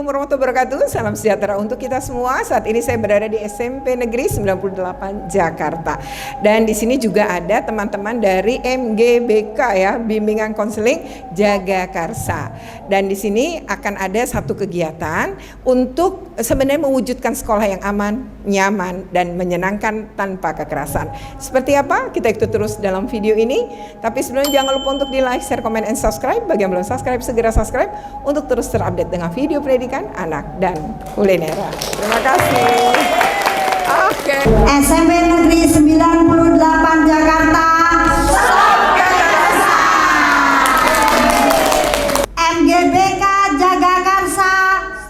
warahmatullahi wabarakatuh. Salam sejahtera untuk kita semua. Saat ini saya berada di SMP Negeri 98 Jakarta. Dan di sini juga ada teman-teman dari MGBK ya, Bimbingan Konseling Jagakarsa. Dan di sini akan ada satu kegiatan untuk sebenarnya mewujudkan sekolah yang aman, nyaman, dan menyenangkan tanpa kekerasan. Seperti apa? Kita ikuti terus dalam video ini. Tapi sebelumnya jangan lupa untuk di like, share, comment, and subscribe. Bagi yang belum subscribe, segera subscribe untuk terus terupdate dengan video pendidikan anak dan kulineran. Terima kasih. Oke. SMP Negeri 98 Jakarta. Stop kekerasan. MGBK Jagakarsa.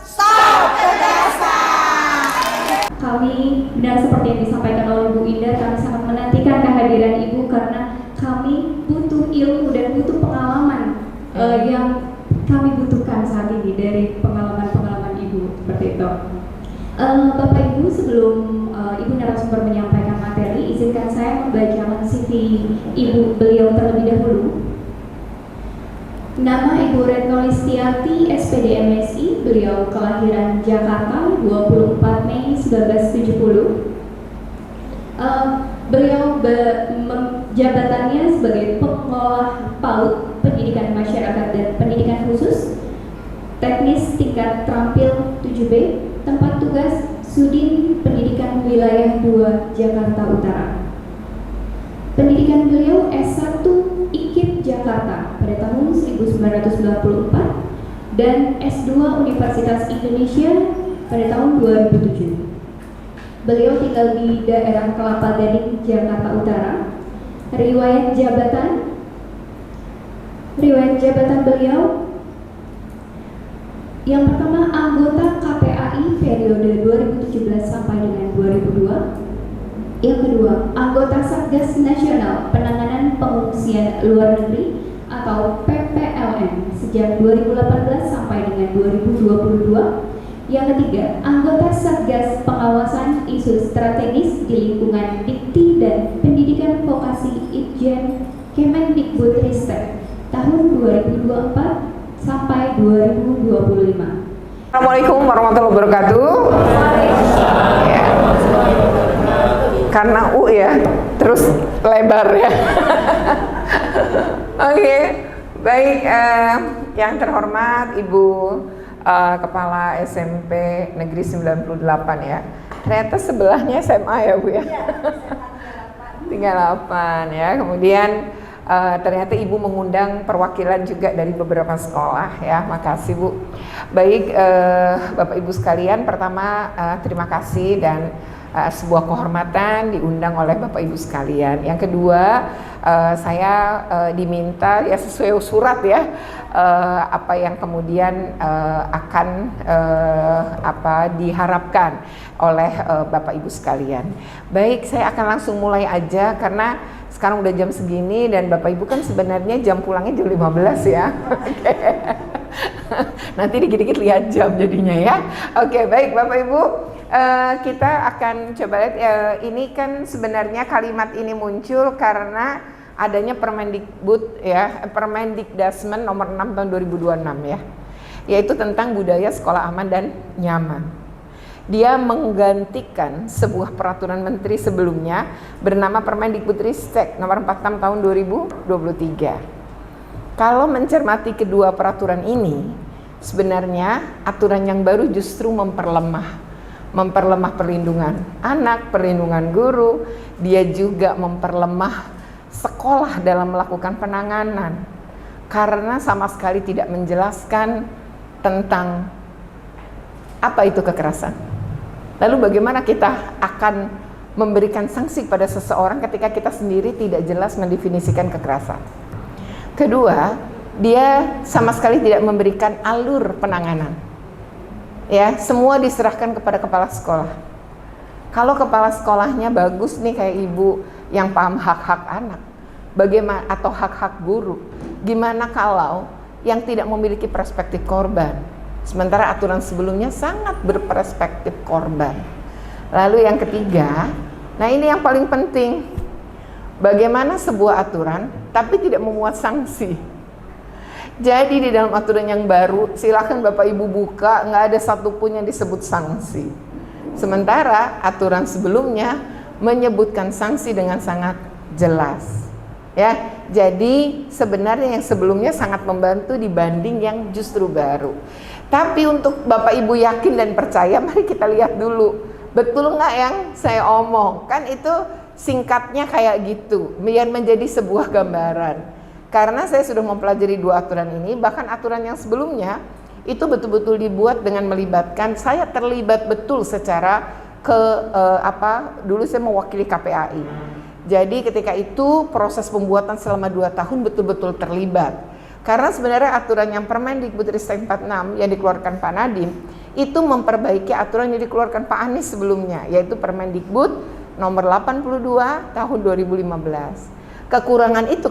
Stop kekerasan. Kami benar seperti yang disampaikan oleh Bu Indah, kami sangat menantikan kehadiran Ibu karena kami butuh ilmu dan butuh pengalaman yang kami butuhkan saat ini dari pengalaman-pengalaman Ibu seperti itu. Bapak Ibu, sebelum Ibu narasumber menyampaikan materi, izinkan saya membacakan CV Ibu beliau terlebih dahulu. Nama Ibu Retno Listiarti, SPD MSI, beliau kelahiran Jakarta 24 Mei 1970. Beliau jabatannya sebagai pengelola PAUD, Pendidikan Masyarakat dan Pendidikan Khusus, teknis tingkat terampil 7B, tempat tugas Sudin Pendidikan Wilayah 2 Jakarta Utara. Pendidikan beliau S1 IKIP Jakarta pada tahun 1994 dan S2 Universitas Indonesia pada tahun 2007. Beliau tinggal di daerah Kelapa Gading, Jakarta Utara. Riwayat jabatan beliau yang pertama anggota KPAI periode 2017 sampai dengan 2002. Yang kedua, anggota Satgas Nasional Penanganan Pengungsian Luar Negeri atau PPLN sejak 2018 sampai dengan 2022. Yang ketiga, anggota Satgas Pengawasan Isu Strategis di Lingkungan Dikti dan Pendidikan Vokasi Itjen Kemendikbudristek tahun 2024 sampai 2025. Assalamualaikum warahmatullahi wabarakatuh. Ya. Karena U ya, terus lebar ya. Oke, baik, yang terhormat Ibu Kepala SMP Negeri 98 ya. Ternyata sebelahnya SMA ya Bu ya. 38 ya. Kemudian ternyata Ibu mengundang perwakilan juga dari beberapa sekolah ya. Makasih Bu. Baik, Bapak Ibu sekalian, pertama terima kasih dan sebuah kehormatan diundang oleh Bapak Ibu sekalian. Yang kedua, saya diminta ya sesuai surat ya, apa yang kemudian akan diharapkan oleh Bapak Ibu sekalian. Baik, saya akan langsung mulai aja karena sekarang udah jam segini dan Bapak Ibu kan sebenarnya jam pulangnya jam 15 ya. Oke. Nanti dikit-dikit lihat jam jadinya ya. Oke, baik Bapak Ibu. Kita akan coba lihat, ini kan sebenarnya kalimat ini muncul karena adanya Permendikbud ya, Permendikdasmen nomor 6 tahun 2026 ya, yaitu tentang budaya sekolah aman dan nyaman. Dia menggantikan sebuah peraturan menteri sebelumnya bernama Permendikbudristek nomor 46 tahun 2023. Kalau mencermati kedua peraturan ini, sebenarnya aturan yang baru justru memperlemah perlindungan anak, perlindungan guru. Dia juga memperlemah sekolah dalam melakukan penanganan karena sama sekali tidak menjelaskan tentang apa itu kekerasan. Lalu bagaimana kita akan memberikan sanksi pada seseorang ketika kita sendiri tidak jelas mendefinisikan kekerasan. Kedua, dia sama sekali tidak memberikan alur penanganan. Ya, semua diserahkan kepada kepala sekolah. Kalau kepala sekolahnya bagus nih kayak Ibu yang paham hak-hak anak, bagaimana atau hak-hak guru, gimana kalau yang tidak memiliki perspektif korban? Sementara aturan sebelumnya sangat berperspektif korban. Lalu yang ketiga, nah ini yang paling penting, bagaimana sebuah aturan tapi tidak memuat sanksi. Jadi di dalam aturan yang baru, silakan Bapak Ibu buka, nggak ada satupun yang disebut sanksi. Sementara aturan sebelumnya menyebutkan sanksi dengan sangat jelas. Ya, jadi sebenarnya yang sebelumnya sangat membantu dibanding yang justru baru. Tapi untuk Bapak Ibu yakin dan percaya, mari kita lihat dulu, betul nggak yang saya omong? Kan itu singkatnya kayak gitu, biar menjadi sebuah gambaran. Karena saya sudah mempelajari 2 aturan ini, bahkan aturan yang sebelumnya itu betul-betul dibuat dengan melibatkan, saya terlibat betul secara dulu saya mewakili KPAI. Jadi ketika itu proses pembuatan selama 2 tahun betul-betul terlibat. Karena sebenarnya aturan yang Permendikbudristek 46 yang dikeluarkan Pak Nadiem itu memperbaiki aturan yang dikeluarkan Pak Anies sebelumnya, yaitu Permendikbud nomor 82 tahun 2015. Kekurangan itu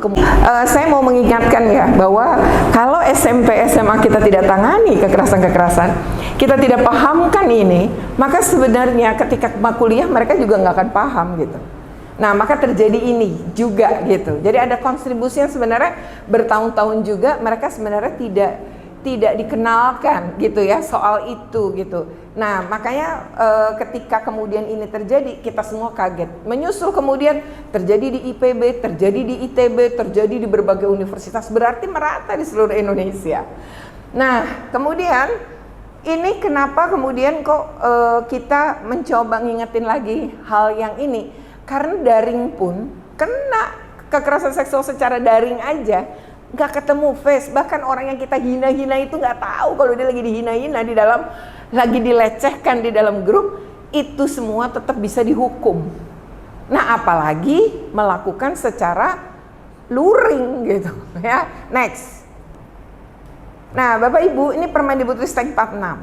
saya mau mengingatkan ya, bahwa kalau SMP SMA kita tidak tangani kekerasan-kekerasan, kita tidak pahamkan ini, maka sebenarnya ketika kuliah mereka juga nggak akan paham gitu. Nah, maka terjadi ini juga gitu. Jadi ada kontribusi yang sebenarnya bertahun-tahun juga mereka sebenarnya tidak dikenalkan gitu ya soal itu gitu. Nah, makanya ketika kemudian ini terjadi, kita semua kaget. Menyusul kemudian terjadi di IPB, terjadi di ITB, terjadi di berbagai universitas, berarti merata di seluruh Indonesia. Nah, kemudian ini kenapa kemudian kok kita mencoba ngingetin lagi hal yang ini? Karena daring pun kena kekerasan seksual secara daring aja, nggak ketemu face. Bahkan orang yang kita hina-hina itu nggak tahu kalau dia lagi dihina-hina di dalam, lagi dilecehkan di dalam grup, itu semua tetap bisa dihukum. Nah, apalagi melakukan secara luring gitu ya. Next. Nah, Bapak Ibu, ini Permendikbudristek 46.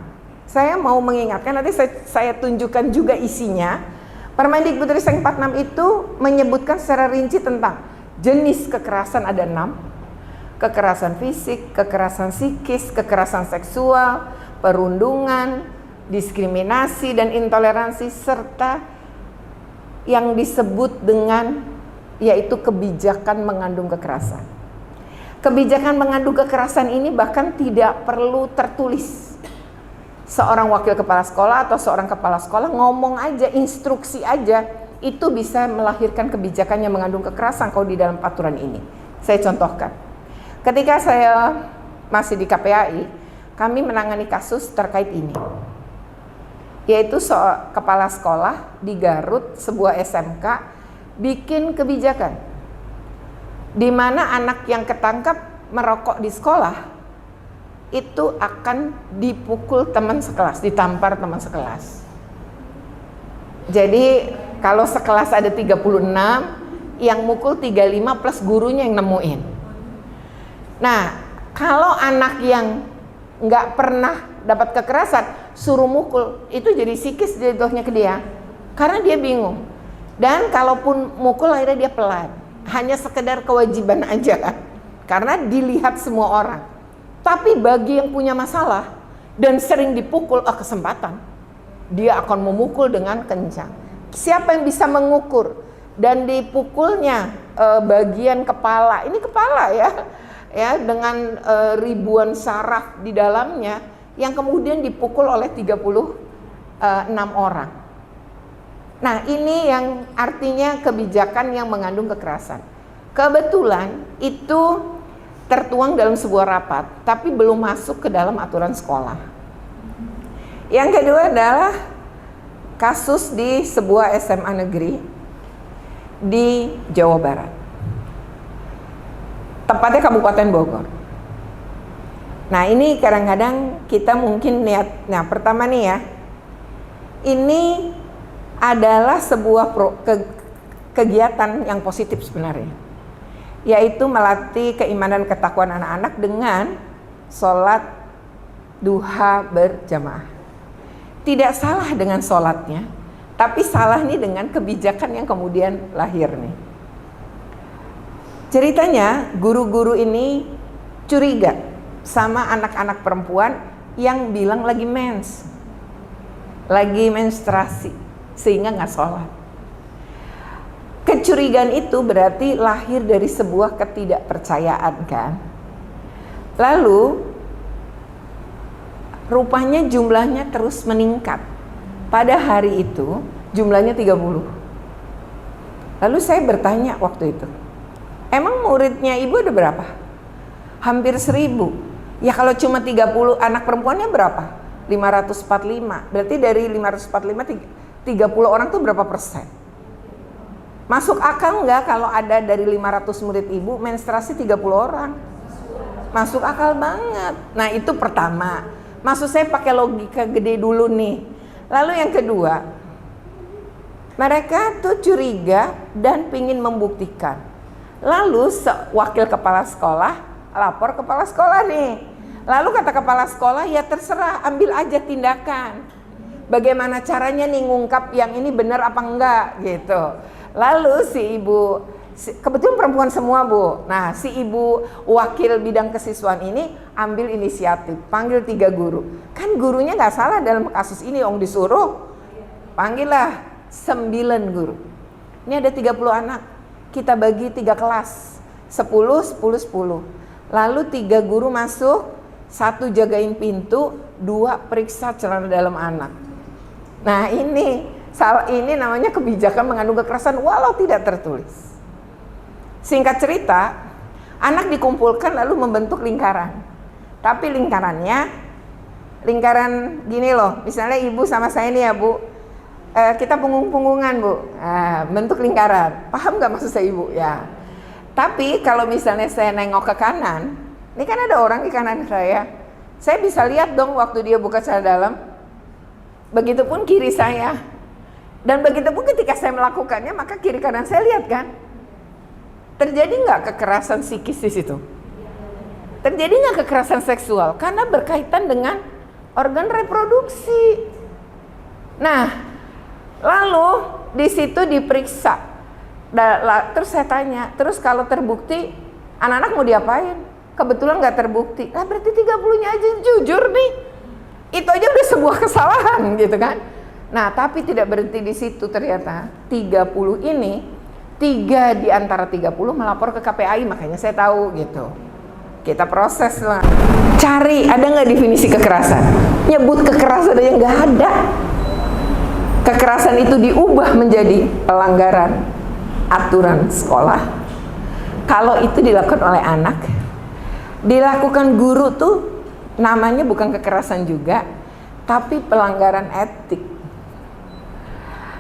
Saya mau mengingatkan, nanti saya tunjukkan juga isinya. Permendikbudristek 46 itu menyebutkan secara rinci tentang jenis kekerasan ada 6. Kekerasan fisik, kekerasan psikis, kekerasan seksual, perundungan, diskriminasi dan intoleransi, serta yang disebut dengan yaitu kebijakan mengandung kekerasan. Kebijakan mengandung kekerasan ini bahkan tidak perlu tertulis. Seorang wakil kepala sekolah atau seorang kepala sekolah ngomong aja, instruksi aja, itu bisa melahirkan kebijakan yang mengandung kekerasan kalau di dalam aturan ini. Saya contohkan. Ketika saya masih di KPAI, kami menangani kasus terkait ini. Yaitu kepala sekolah di Garut, sebuah SMK, bikin kebijakan di mana anak yang ketangkap merokok di sekolah itu akan dipukul teman sekelas, ditampar teman sekelas. Jadi kalau sekelas ada 36, yang mukul 35 plus gurunya yang nemuin. Nah, kalau anak yang nggak pernah dapat kekerasan suruh mukul, itu jadi psikis jatuhnya ke dia, karena dia bingung. Dan kalaupun mukul akhirnya dia pelan, hanya sekedar kewajiban aja kan, karena dilihat semua orang. Tapi bagi yang punya masalah dan sering dipukul, kesempatan dia akan memukul dengan kencang. Siapa yang bisa mengukur dan dipukulnya bagian kepala, ini kepala ya dengan ribuan saraf di dalamnya, yang kemudian dipukul oleh 36 orang. Nah, ini yang artinya kebijakan yang mengandung kekerasan. Kebetulan itu tertuang dalam sebuah rapat, tapi belum masuk ke dalam aturan sekolah. Yang kedua adalah kasus di sebuah SMA negeri di Jawa Barat, tepatnya Kabupaten Bogor. Nah, ini kadang-kadang kita mungkin lihat, nah pertama nih ya, ini adalah sebuah kegiatan yang positif sebenarnya, yaitu melatih keimanan ketakwaan anak-anak dengan sholat duha berjamaah. Tidak salah dengan sholatnya, tapi salah nih dengan kebijakan yang kemudian lahir nih. Ceritanya guru-guru ini curiga sama anak-anak perempuan yang bilang lagi mens, lagi menstruasi, sehingga nggak sholat. Kecurigaan itu berarti lahir dari sebuah ketidakpercayaan kan. Lalu rupanya jumlahnya terus meningkat. Pada hari itu jumlahnya 30. Lalu saya bertanya waktu itu, emang muridnya ibu ada berapa? Hampir 1000. Ya kalau cuma 30, anak perempuannya berapa? 545. Berarti dari 545, 30 orang tuh berapa persen? Masuk akal nggak kalau ada dari 500 murid ibu menstruasi 30 orang? Masuk akal banget. Nah itu pertama. Maksud saya pakai logika gede dulu nih. Lalu yang kedua, mereka tuh curiga dan pingin membuktikan. Lalu wakil kepala sekolah lapor kepala sekolah nih. Lalu kata kepala sekolah, ya terserah, ambil aja tindakan. Bagaimana caranya nih ngungkap yang ini benar apa enggak gitu. Lalu si ibu, kebetulan perempuan semua bu. Nah si ibu wakil bidang kesiswaan ini ambil inisiatif, panggil 3 guru. Kan gurunya nggak salah dalam kasus ini, Ong disuruh. Panggillah 9 guru. Ini ada 30 anak, kita bagi 3 kelas, 10, 10, 10. Lalu 3 guru masuk, 1 jagain pintu, 2 periksa celana dalam anak. Nah ini namanya kebijakan mengandung kekerasan walau tidak tertulis. Singkat cerita, anak dikumpulkan lalu membentuk lingkaran. Tapi lingkaran gini loh, misalnya ibu sama saya nih ya bu, kita punggung-punggungan bu, bentuk lingkaran. Paham gak maksud saya ibu? Ya. Tapi kalau misalnya saya nengok ke kanan, ini kan ada orang di kanan saya bisa lihat dong waktu dia buka celana dalam. Begitupun kiri saya. Dan begitupun ketika saya melakukannya, maka kiri kanan saya lihat kan. Terjadi nggak kekerasan psikis di situ? Terjadi nggak kekerasan seksual? Karena berkaitan dengan organ reproduksi. Nah, lalu di situ diperiksa. Terus saya tanya, terus kalau terbukti anak-anak mau diapain? Kebetulan nggak terbukti. Lah berarti 30-nya aja jujur nih. Itu aja udah sebuah kesalahan gitu kan. Nah, tapi tidak berhenti di situ ternyata. 30 ini, 3 di antara 30 melapor ke KPAI, makanya saya tahu gitu. Kita proses lah. Cari, ada nggak definisi kekerasan? Nyebut kekerasan aja nggak ada. Kekerasan itu diubah menjadi pelanggaran aturan sekolah. Kalau itu dilakukan oleh anak, dilakukan guru tuh namanya bukan kekerasan juga, tapi pelanggaran etik.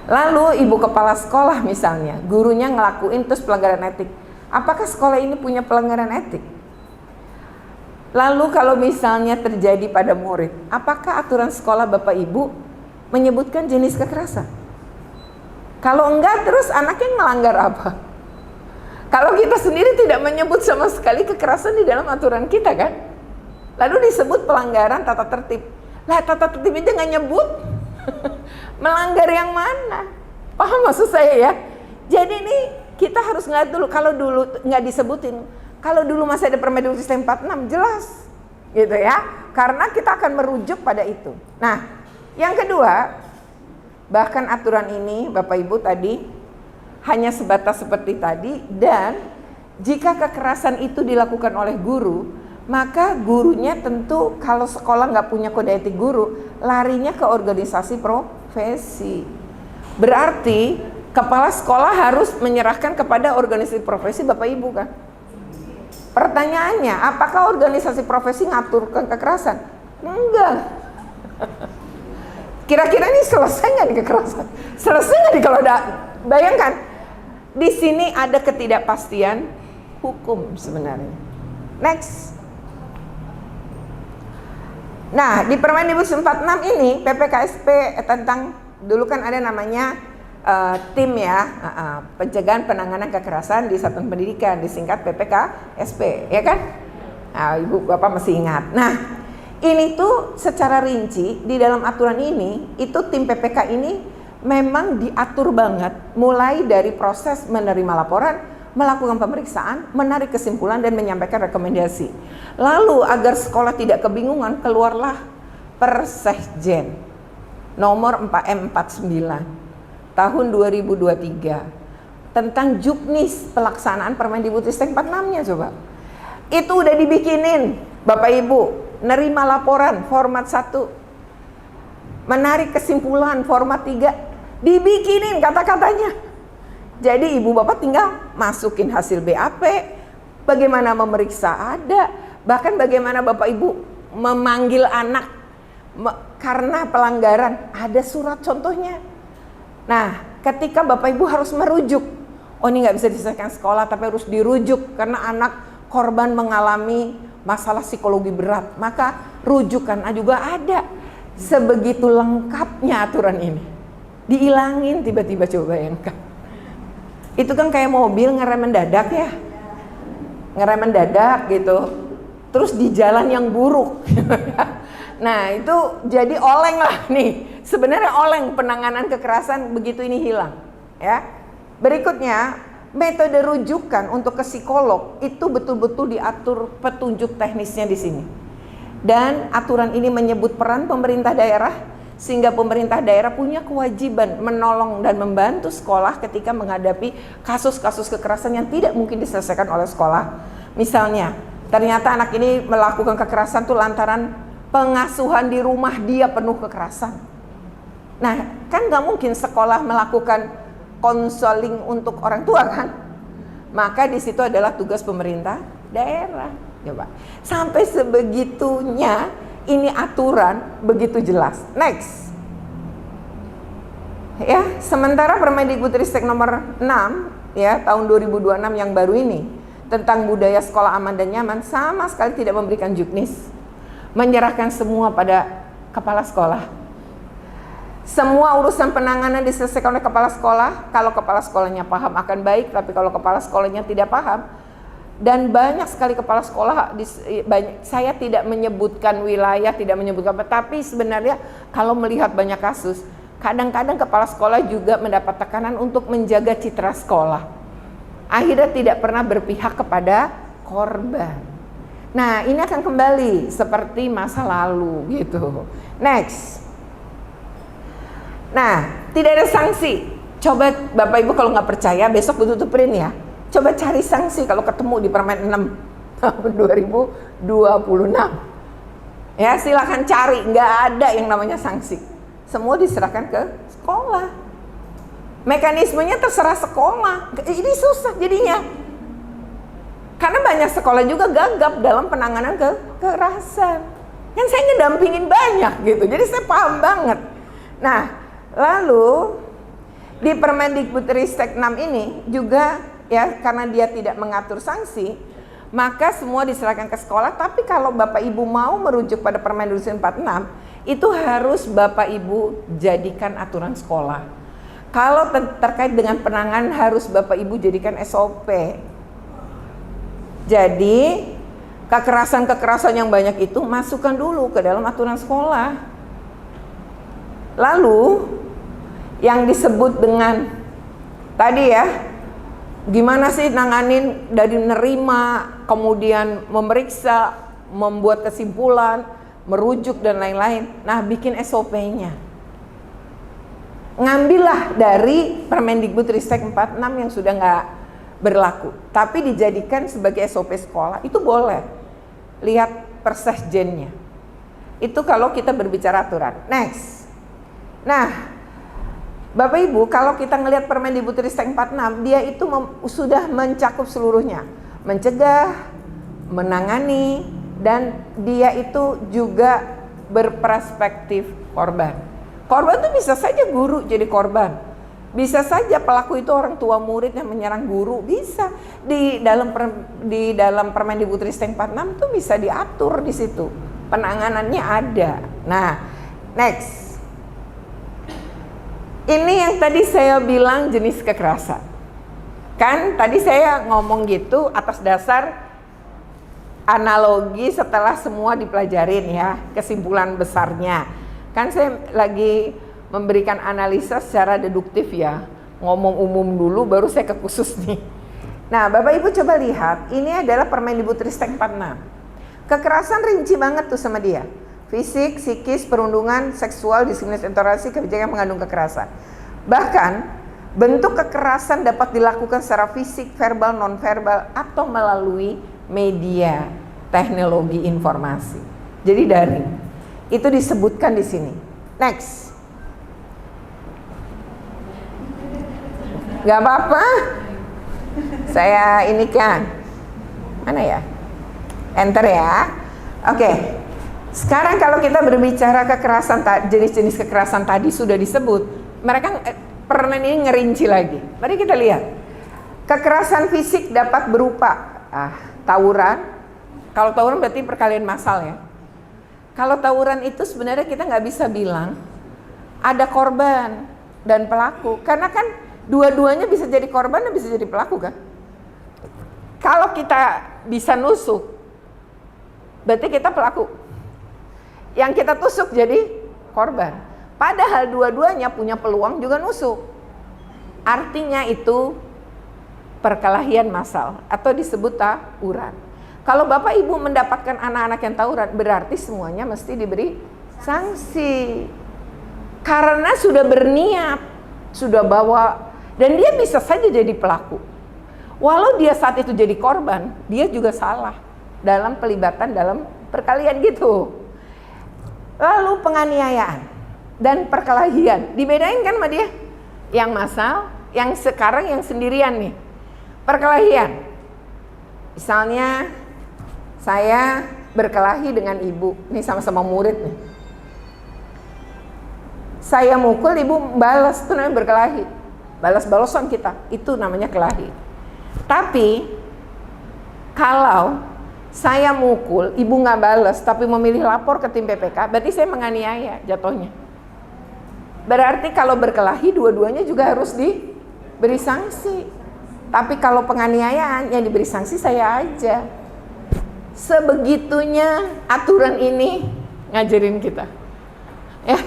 Lalu ibu kepala sekolah misalnya, gurunya ngelakuin terus pelanggaran etik. Apakah sekolah ini punya pelanggaran etik? Lalu kalau misalnya terjadi pada murid, apakah aturan sekolah Bapak Ibu menyebutkan jenis kekerasan? Kalau enggak, terus anaknya melanggar apa? Kalau kita sendiri tidak menyebut sama sekali kekerasan di dalam aturan kita kan? Lalu disebut pelanggaran tata tertib. Lah tata tertib aja nggak nyebut. Melanggar yang mana? Paham maksud saya ya? Jadi ini kita harus ngeliat dulu. Kalau dulu nggak disebutin, kalau dulu masih ada Permendikbud Sistem 46 jelas, gitu ya. Karena kita akan merujuk pada itu. Nah, yang kedua, bahkan aturan ini Bapak Ibu tadi hanya sebatas seperti tadi, dan jika kekerasan itu dilakukan oleh guru, maka gurunya tentu kalau sekolah nggak punya kode etik guru, larinya ke organisasi profesi. Berarti kepala sekolah harus menyerahkan kepada organisasi profesi Bapak Ibu kan? Pertanyaannya, apakah organisasi profesi ngaturkan kekerasan? Enggak. Kira-kira ini selesai nggak di kekerasan? Selesai nggak di kalau ada? Bayangkan, di sini ada ketidakpastian hukum sebenarnya. Next. Nah, di Permendikbud 46 ini PPKSP tentang dulu kan ada namanya tim ya, pencegahan penanganan kekerasan di satuan pendidikan, disingkat PPKSP, ya kan? Nah, Ibu Bapak masih ingat. Nah, ini tuh secara rinci di dalam aturan ini, itu tim PPK ini memang diatur banget, mulai dari proses menerima laporan, melakukan pemeriksaan, menarik kesimpulan dan menyampaikan rekomendasi. Lalu agar sekolah tidak kebingungan, keluarlah Persekjen nomor M49 tahun 2023 tentang juknis pelaksanaan Permendikbud Sistem 46-nya coba. Itu udah dibikinin Bapak Ibu, nerima laporan format 1, menarik kesimpulan format 3, dibikinin kata-katanya. Jadi ibu bapak tinggal masukin hasil BAP, bagaimana memeriksa ada, bahkan bagaimana bapak ibu memanggil anak karena pelanggaran, ada surat contohnya. Nah, ketika bapak ibu harus merujuk, oh ini nggak bisa diselesaikan sekolah tapi harus dirujuk karena anak korban mengalami masalah psikologi berat, maka rujukan juga ada. Sebegitu lengkapnya aturan ini, diilangin tiba-tiba, coba bayangkan. Itu kan kayak mobil ngerem mendadak ya, ngerem mendadak gitu, terus di jalan yang buruk. Nah itu jadi oleng lah nih, sebenarnya oleng penanganan kekerasan begitu ini hilang ya. Berikutnya, metode rujukan untuk ke psikolog itu betul-betul diatur petunjuk teknisnya di sini. Dan aturan ini menyebut peran pemerintah daerah, sehingga pemerintah daerah punya kewajiban menolong dan membantu sekolah ketika menghadapi kasus-kasus kekerasan yang tidak mungkin diselesaikan oleh sekolah. Misalnya, ternyata anak ini melakukan kekerasan tuh lantaran pengasuhan di rumah dia penuh kekerasan. Nah, kan nggak mungkin sekolah melakukan konseling untuk orang tua kan? Maka di situ adalah tugas pemerintah daerah. Coba. Sampai sebegitunya ini aturan begitu jelas. Next. Ya, sementara Permendikbudristek nomor 6 ya tahun 2026 yang baru ini tentang budaya sekolah aman dan nyaman sama sekali tidak memberikan juknis. Menyerahkan semua pada kepala sekolah. Semua urusan penanganan diselesaikan oleh kepala sekolah. Kalau kepala sekolahnya paham akan baik, tapi kalau kepala sekolahnya tidak paham, dan banyak sekali kepala sekolah, saya tidak menyebutkan wilayah, tidak menyebutkan apa, tapi sebenarnya kalau melihat banyak kasus, kadang-kadang kepala sekolah juga mendapat tekanan untuk menjaga citra sekolah. Akhirnya tidak pernah berpihak kepada korban. Nah, ini akan kembali seperti masa lalu gitu. Next. Nah, tidak ada sanksi. Coba Bapak Ibu kalau nggak percaya, besok betul-betul print ya. Coba cari sanksi kalau ketemu di Permen 6 tahun 2026. Ya, silakan cari, nggak ada yang namanya sanksi. Semua diserahkan ke sekolah. Mekanismenya terserah sekolah. Ini susah jadinya. Karena banyak sekolah juga gagap dalam penanganan kekerasan. Kan saya ngedampingin banyak gitu. Jadi saya paham banget. Nah, lalu di Permendikbudristek 6 ini juga ya, karena dia tidak mengatur sanksi, maka semua diserahkan ke sekolah. Tapi kalau Bapak Ibu mau merujuk pada Permendikbud 46, itu harus Bapak Ibu jadikan aturan sekolah. Kalau terkait dengan penanganan harus Bapak Ibu jadikan SOP. Jadi kekerasan-kekerasan yang banyak itu masukkan dulu ke dalam aturan sekolah. Lalu yang disebut dengan tadi ya, gimana sih nanganin dari nerima, kemudian memeriksa, membuat kesimpulan, merujuk dan lain-lain. Nah, bikin SOP-nya. Ngambillah dari Permendikbudristek 46 yang sudah nggak berlaku, tapi dijadikan sebagai SOP sekolah, itu boleh. Lihat persesjennya. Itu kalau kita berbicara aturan. Next. Nah, Bapak Ibu, kalau kita ngelihat Permendikbudristek 46, dia itu sudah mencakup seluruhnya. Mencegah, menangani, dan dia itu juga berperspektif korban. Korban itu bisa saja guru jadi korban. Bisa saja pelaku itu orang tua murid yang menyerang guru, bisa. Di dalam Permendikbudristek 46 itu bisa diatur di situ. Penanganannya ada. Nah, next. Ini yang tadi saya bilang jenis kekerasan. Kan tadi saya ngomong gitu atas dasar analogi setelah semua dipelajarin ya, kesimpulan besarnya. Kan saya lagi memberikan analisa secara deduktif ya, ngomong umum dulu baru saya ke khusus nih. Nah, Bapak Ibu coba lihat, ini adalah Permendikbudristek 46. Kekerasan rinci banget tuh sama dia. Fisik, psikis, perundungan, seksual, diskriminasi, intoleransi, kebijakan mengandung kekerasan. Bahkan bentuk kekerasan dapat dilakukan secara fisik, verbal, nonverbal, atau melalui media. teknologi informasi. Jadi daring. Itu disebutkan di sini. Next. Gak apa-apa. Saya ini kan. Mana ya? Enter ya. Oke. Sekarang kalau kita berbicara kekerasan, jenis-jenis kekerasan tadi sudah disebut. Mereka permen ini ngerinci lagi. Mari kita lihat. Kekerasan fisik dapat berupa tawuran. Kalau tawuran berarti perkelahian massal ya. Kalau tawuran itu sebenarnya kita nggak bisa bilang ada korban dan pelaku, karena kan dua-duanya bisa jadi korban dan bisa jadi pelaku kan. Kalau kita bisa nusuk, berarti kita pelaku. Yang kita tusuk jadi korban. Padahal dua-duanya punya peluang juga nusuk. Artinya itu perkelahian massal atau disebut tawuran. Kalau Bapak Ibu mendapatkan anak-anak yang tawuran, berarti semuanya mesti diberi sanksi. Karena sudah berniat, sudah bawa, dan dia bisa saja jadi pelaku. Walau dia saat itu jadi korban, dia juga salah dalam pelibatan dalam perkelahian gitu. Lalu penganiayaan dan perkelahian, dibedain kan sama dia? Yang massal, yang sekarang yang sendirian nih. Perkelahian, misalnya saya berkelahi dengan ibu, ini sama-sama murid nih. Saya mukul, ibu balas, itu namanya berkelahi. Balas-balasan kita, itu namanya kelahi. Tapi kalau saya mukul, ibu nggak balas, tapi memilih lapor ke tim PPK, berarti saya menganiaya jatuhnya. Berarti kalau berkelahi, dua-duanya juga harus diberi sanksi. Tapi kalau penganiayaan, yang diberi sanksi saya aja. Sebegitunya aturan ini ngajarin kita. Ya,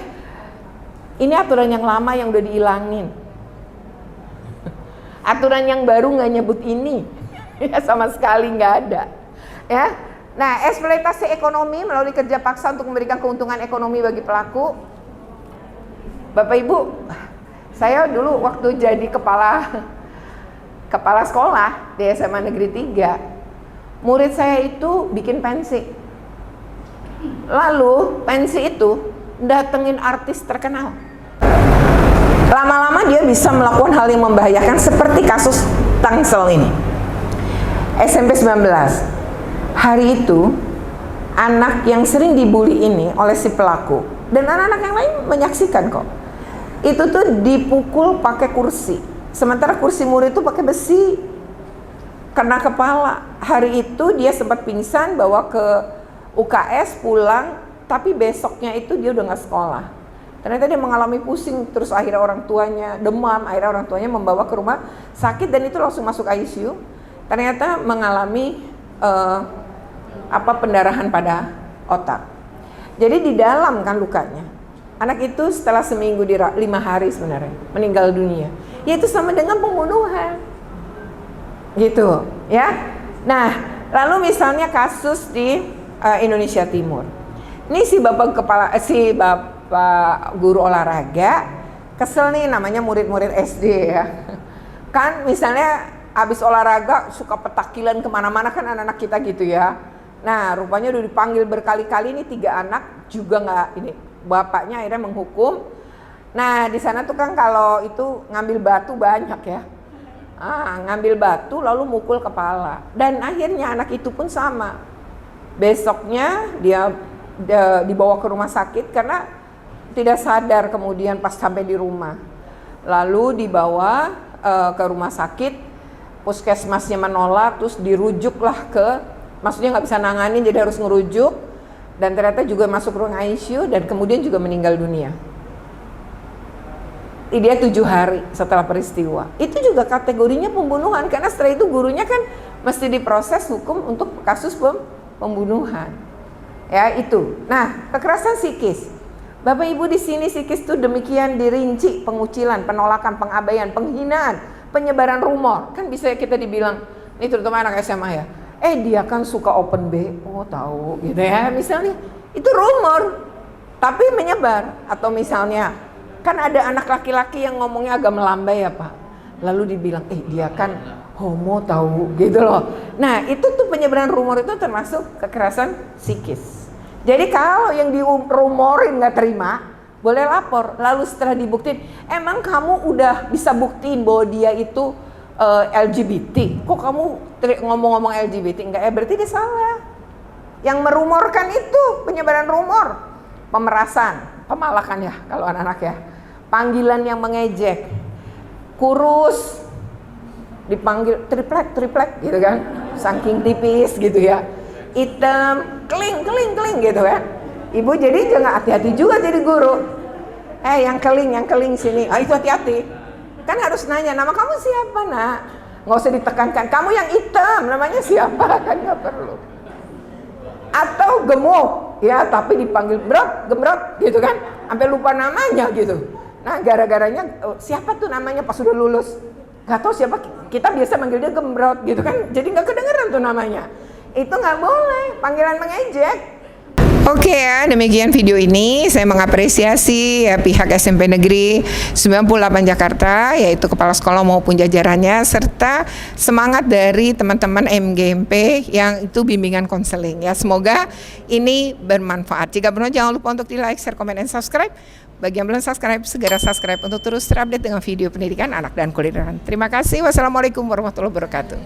ini aturan yang lama yang udah dihilangin. Aturan yang baru nggak nyebut ini, ya sama sekali nggak ada. Ya, nah eksploitasi ekonomi melalui kerja paksa untuk memberikan keuntungan ekonomi bagi pelaku. Bapak Ibu, saya dulu waktu jadi kepala sekolah di SMA Negeri 3, murid saya itu bikin pensi. Lalu pensi itu datengin artis terkenal. Lama-lama dia bisa melakukan hal yang membahayakan seperti kasus Tangsel ini. SMP 19. Hari itu anak yang sering dibully ini oleh si pelaku dan anak-anak yang lain menyaksikan kok. Itu tuh dipukul pakai kursi. Sementara kursi murid itu pakai besi. Kena kepala. Hari itu dia sempat pingsan, bawa ke UKS, pulang, tapi besoknya itu dia udah nggak sekolah. Ternyata dia mengalami pusing, terus akhirnya orang tuanya demam, akhirnya orang tuanya membawa ke rumah sakit dan itu langsung masuk ICU. Ternyata mengalami pendarahan pada otak. Jadi di dalam kan lukanya. Anak itu setelah seminggu 5 hari sebenarnya meninggal dunia. Yaitu sama dengan pembunuhan. Gitu, ya. Nah, lalu misalnya kasus di Indonesia Timur. Ini si bapak guru olahraga kesel nih, namanya murid-murid SD ya. Kan misalnya habis olahraga suka petakilan kemana-mana kan anak-anak kita gitu ya. Nah rupanya udah dipanggil berkali-kali, ini 3 anak juga nggak ini. Bapaknya akhirnya menghukum. Nah di sana tuh kan kalau itu ngambil batu banyak ya. Ngambil batu lalu mukul kepala. Dan akhirnya anak itu pun sama. Besoknya dia dibawa ke rumah sakit karena tidak sadar kemudian pas sampai di rumah. Lalu dibawa ke rumah sakit, puskesmasnya menolak, terus dirujuklah maksudnya nggak bisa nanganin jadi harus ngerujuk, dan ternyata juga masuk ruang ICU dan kemudian juga meninggal dunia. Dia 7 hari setelah peristiwa. Itu juga kategorinya pembunuhan karena setelah itu gurunya kan mesti diproses hukum untuk kasus pembunuhan. Ya itu. Nah kekerasan psikis. Bapak Ibu di sini psikis itu demikian dirinci: pengucilan, penolakan, pengabaian, penghinaan, penyebaran rumor. Kan bisa kita dibilang, ini terutama anak SMA ya. Dia kan suka open BO, tahu gitu ya. Misalnya itu rumor, tapi menyebar. Atau misalnya kan ada anak laki-laki yang ngomongnya agak melambai ya Pak. lalu dibilang dia kan homo tahu gitu loh. Nah itu tuh penyebaran rumor itu termasuk kekerasan psikis. Jadi kalau yang dirumorin nggak terima, boleh lapor. Lalu setelah dibuktiin, emang kamu udah bisa buktiin bahwa dia itu LGBT, kok kamu ngomong-ngomong LGBT? Enggak, berarti dia salah. Yang merumorkan itu penyebaran rumor, pemerasan, pemalakan ya kalau anak-anak ya, panggilan yang mengejek, kurus dipanggil triplek gitu kan, saking tipis gitu ya, hitam, keling gitu kan. Ibu jadi jangan hati-hati juga jadi guru. Yang keling sini, itu hati-hati. Kan harus nanya, nama kamu siapa nak? Nggak usah ditekankan, kamu yang hitam, namanya siapa? Kan nggak perlu. Atau gemuk, ya tapi dipanggil gemrot gitu kan, sampai lupa namanya gitu. Nah gara-garanya siapa tuh namanya pas sudah lulus? Gak tahu siapa, kita biasa manggil dia gemrot gitu kan, jadi nggak kedengeran tuh namanya. Itu nggak boleh, panggilan mengejek. Oke ya, demikian video ini. Saya mengapresiasi ya pihak SMP Negeri 98 Jakarta, yaitu kepala sekolah maupun jajarannya, serta semangat dari teman-teman MGMP yang itu bimbingan konseling ya. Semoga ini bermanfaat. Jika benar, jangan lupa untuk di like, share, komen, dan subscribe. Bagi yang belum subscribe, segera subscribe untuk terus terupdate dengan video pendidikan anak dan kulineran. Terima kasih. Wassalamualaikum warahmatullahi wabarakatuh.